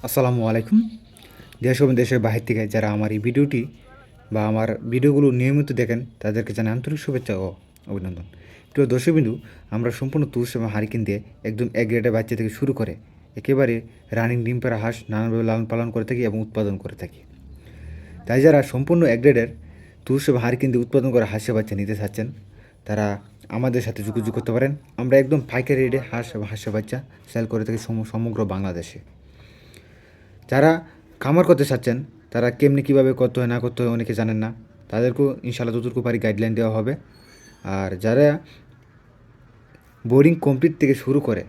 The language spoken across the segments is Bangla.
আসসালামু আলাইকুম। দেশ এবং দেশের বাহির থেকে যারা আমার এই ভিডিওটি বা আমার ভিডিওগুলো নিয়মিত দেখেন তাদেরকে জানাই আন্তরিক শুভেচ্ছা ও অভিনন্দন। প্রিয় দর্শকবিন্দু, আমরা সম্পূর্ণ তুষ এবং হারিকেন দিয়ে একদম এক গ্রেডের বাচ্চা থেকে শুরু করে একেবারে রানিং ডিম পাড়া হাঁস নানানভাবে লালন পালন করে থাকি এবং উৎপাদন করে থাকি। তাই যারা সম্পূর্ণ এক গ্রেডের তুষ এবং হারিকেন দিয়ে উৎপাদন করা হাঁসের বাচ্চা নিতে চাচ্ছেন তারা আমাদের সাথে যোগাযোগ করতে পারেন। আমরা একদম পাইকারি রেটে হাঁস এবং হাঁসের বাচ্চা সেল করে থাকি সমগ্র বাংলাদেশে। যারা খামার করতে চাচ্ছেন তারা কেমনি কীভাবে করতে হয় না করতে হয় অনেকে জানেন না, তাদেরকেও ইনশাআল্লাহ যতটুকু পারি গাইডলাইন দেওয়া হবে। আর যারা বোর্ডিং কমপ্লিট থেকে শুরু করে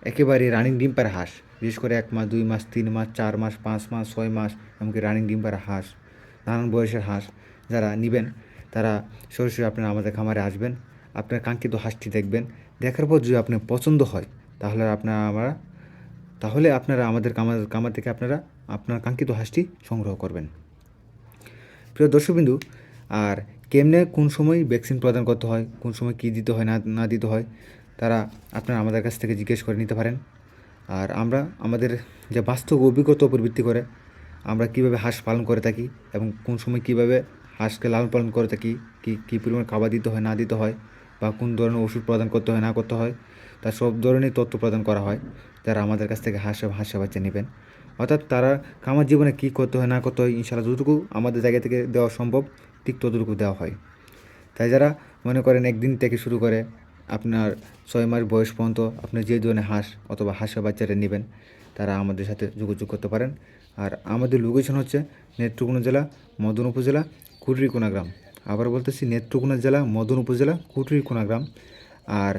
একেবারে রানিং ডিম পাড়া হাঁস, বিশেষ করে 1 মাস 2 মাস 3 মাস 4 মাস 5 মাস 6 মাস এমনকি রানিং ডিম পাড়া হাঁস, নানান বয়সের হাঁস যারা নেবেন তারা সরাসরি আপনারা আমাদের খামারে আসবেন। আপনার কাঙ্ক্ষিত হাঁসটি দেখবেন, দেখার পর যদি আপনার পছন্দ হয় তাহলে আপনারা আমাদের খামার থেকে আপনার কাঙ্ক্ষিত হাঁসটি সংগ্রহ করবেন। প্রিয় দর্শকবিন্দু, আর কেমনে কোন সময় ভ্যাকসিন প্রদান করতে হয়, কোন সময় কী দিতে হয় না দিতে হয় তারা আপনারা আমাদের কাছ থেকে জিজ্ঞেস করে নিতে পারেন। আর আমরা আমাদের যে বাস্তব অভিজ্ঞতার উপর ভিত্তি করে আমরা কীভাবে হাঁস পালন করে থাকি এবং কোন সময় কীভাবে হাঁসকে লালন পালন করে থাকি, কী পরিমাণ খাবার দিতে হয় না দিতে হয় বা কোন ধরনের ওষুধ প্রদান করতে হয় না করতে হয়, তার সব ধরনের তথ্য প্রদান করা হয় যারা আমাদের কাছ থেকে হাঁসের বাচ্চা নেবেন। অর্থাৎ তারা খামার জীবনে কী করতে হয় না করতে হয় ইনশাআল্লাহ যতটুকু আমাদের জায়গা থেকে দেওয়া সম্ভব ঠিক ততটুকু দেওয়া হয়। তাই যারা মনে করেন একদিন থেকে শুরু করে আপনার 6 মাস বয়স পর্যন্ত আপনি যে ধরনের হাঁস অথবা হাঁসের বাচ্চাটা নেবেন তারা আমাদের সাথে যোগাযোগ করতে পারেন। আর আমাদের লোকেশন হচ্ছে নেত্রকোনা জেলা মদন উপজেলা কুটরিকোনা গ্রাম। আবার বলতেছি নেত্রকোনা জেলা মদন উপজেলা কুটরিকোনা গ্রাম। আর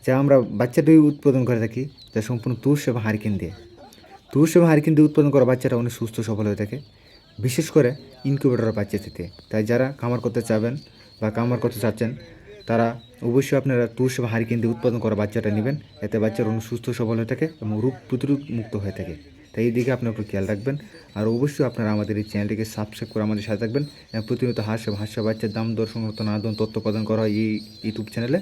যা আমরা বাচ্চাটি উৎপাদন করে থাকি যা সম্পূর্ণ তুষ এবং হারিকেন দিয়ে উৎপাদন করা বাচ্চাটা অনেক সুস্থ সফল হয়ে থাকে, বিশেষ করে ইনকিউবেটরের বাচ্চা থেকে। তাই যারা খামার করতে চাবেন বা খামার করতে চাচ্ছেন তারা অবশ্যই আপনারা তুষ এবং হারিকেন দিয়ে উৎপাদন করা বাচ্চাটা নেবেন, এতে বাচ্চারা অনেক সুস্থ সবল হয়ে থাকে এবং রোগ প্রতিরোধ মুক্ত হয়ে থাকে। তাই এই দিকে আপনার একটু খেয়াল রাখবেন। আর অবশ্যই আপনারা আমাদের এই চ্যানেলটিকে সাবস্ক্রাইব করে আমাদের সাথে থাকবেন। প্রতিনিয়ত হাঁস এবং হাঁসের বাচ্চার দাম দর সংক্রান্ত নানা ধরনের তথ্য প্রদান করা হয় এই ইউটিউব চ্যানেলে।